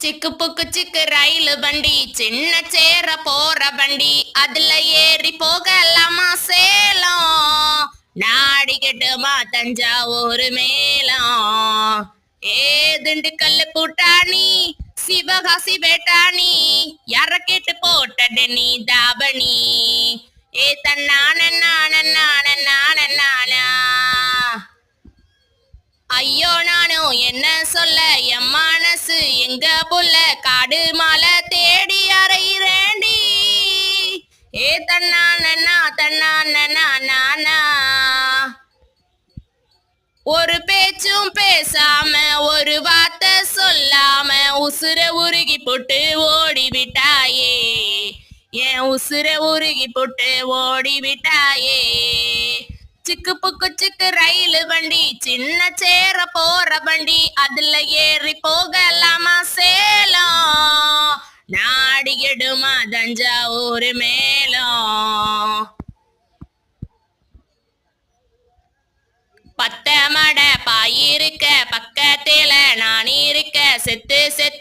சிக்கு புக்கு சிக்கு ரயில் வண்டி சின்ன சேர போற வண்டி அதுல ஏறி போகலாமா சேலம் நாடிக்கட்டுமா தஞ்சாவூர் மேலம் ஏ திண்டுக்கல்லு கூட்டாணி சிவகாசி வேட்டாணி யார கேட்டு போட்டட நீ தாபணி ஏ தன்னான நான நான நான நானா ஐயோ நானும் என்ன சொல்ல என் மனசு எங்க புள்ள காடு மாலை தேடி அறையிறேண்டி ஏ தன்னானா தன்னானா ஒரு பேச்சும் பேசாம ஒரு வார்த்தை சொல்லாம உசுர உருகி போட்டு ஓடி விட்டாயே என் உசுர உருகி போட்டு ஓடி விட்டாயே சிக்கு புக்கு சிக்கு ரயில் வண்டி சின்ன சேர போற வண்டி அதுல ஏறி போகலாமா சேலம் நாடிடுமா தஞ்சாவூர் மேலம் பத்த மட பாயிருக்க பக்கத்துல நான் இருக்க செத்து செத்து